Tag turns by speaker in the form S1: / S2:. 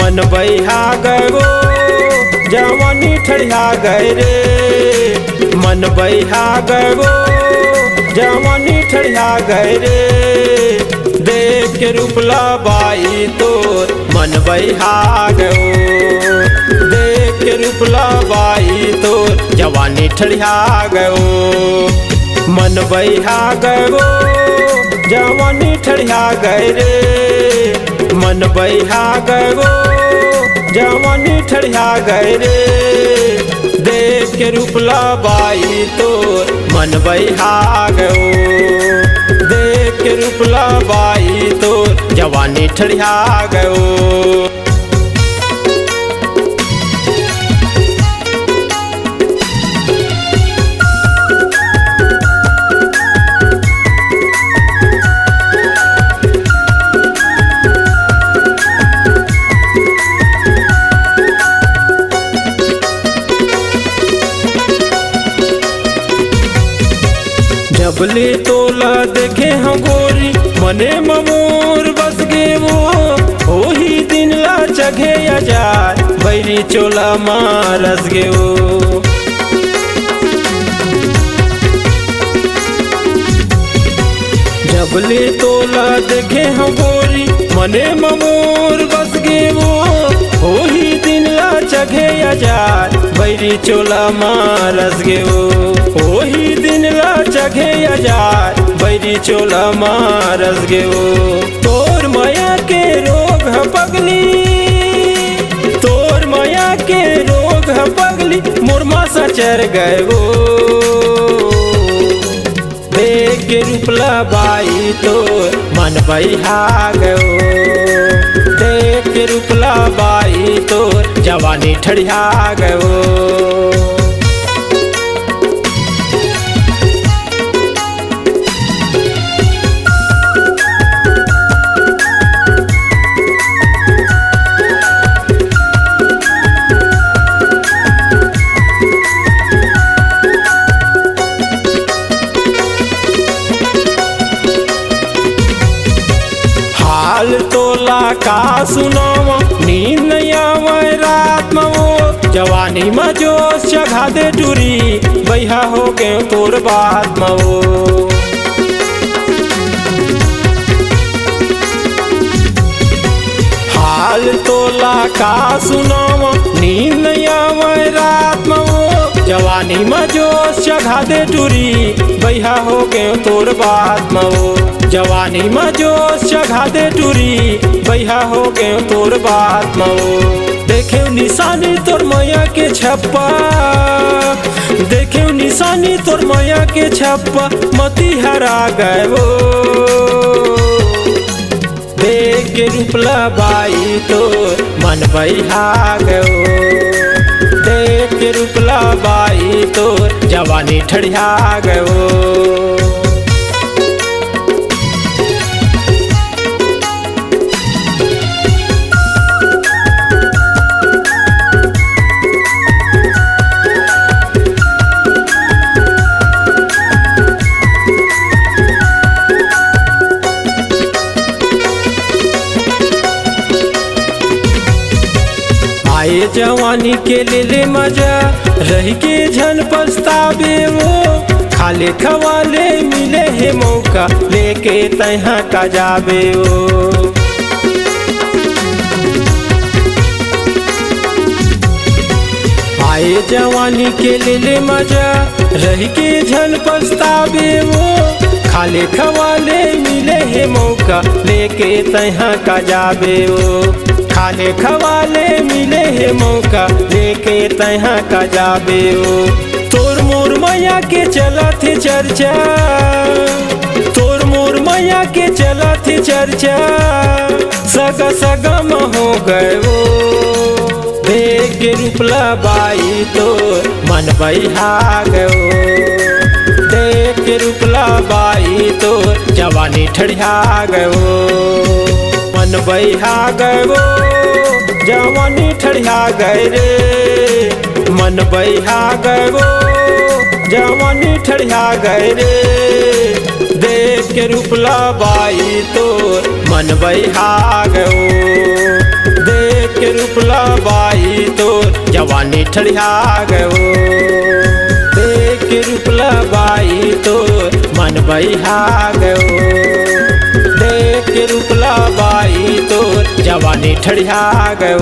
S1: मन बहिहा गयो जवानी ठड़िया गए रे। मन बहिहा गयो जवानी ठड़िया गए रे। देख के रूपला बाई तोर मन बहिहा गयो। देख के रूपला बाई तोर जवानी ठड़िया गयो। मन बहिहा गयो जवानी ठड़िया गए रे। मन बहिहा गयो जवानी ठड़िया गए रे। देख के रूपला बाई तोर मन बहिहा गयो। देख के रूपला बाई तोर जवानी ठड़िया गयो। जबले तोला देखे हम गोरी मने ममोर बस गे वो ही दिन ला चघे हजार बैरी चोला मारस गे वो। जबले तोला देखे हम गोरी मने ममोर बस गे वो ही दिन ला चघे हजार बैरी चोला मारस गे वो। ही दिन ला चघे हजार बैरी चोला मारस गे वो। तोर माया के रोग है पगली, तोर माया के रोग है पगली मुरमा सा चर गए वो। देख के रूपला बाई तोर मन बहिहा गयो। देख के रूपला बाई तोर जवानी ठड़िया गयो। हाल तोला का सुनावा नींद नहीं आवे रात में वो। जवानी में जोश चढ़ा दे टूरी बहिहा हो गए तोर बात में वो। हाल तोला का सुनावा नींद नहीं आवे रात में वो। जवानी में जोश चढ़ा दे टूरी बहिहा हो गए तोर बात में वो। जवानी में जोश चढ़ा दे टूरी बहिहा हो गए तोर बात में वो। देखे निशानी तोर माया के छप्पा, देखे निशानी तोर माया के छप्पा मती हरा गए वो। देख के रूपला बाई तोर मन बहिहा गयो। देख के रूपला बाई तोर जवानी ठड़िया गयो। आए जवानी के ले मजा रही के झन पछतावे वो। खाले खवाले मिले है मौका लेके तहाँ का जावे वो। आए जवानी के ले मजा रही के झन पछतावे वो। खाले खवाले मिले है मौका लेके तहाँ का जावे वो। खाले खवाले मिले है मौका लेके तहाँ का जावे वो। तोर मोर माया के चला थे चर्चा, तोर मोर माया के चला थे चर्चा सगा सगम हो गए वो। देख के रूपला बाई तोर मन बहिहा गयो। देख के रूपला बाई तोर जवानी ठड़िया गयो। मन बहिहा गयो जवानी ठड़िया गए रे। मन बहिहा गयो जवानी ठड़िया गए रे। देख के रूपला बाई तोर मन बहिहा गयो। देख के रूपला बाई तो जवानी ठड़िया गयो। देख के रूपला बाई तो मन बहिहा गयो। देख के रूपला बाई तो जवानी ठड़िया गयो।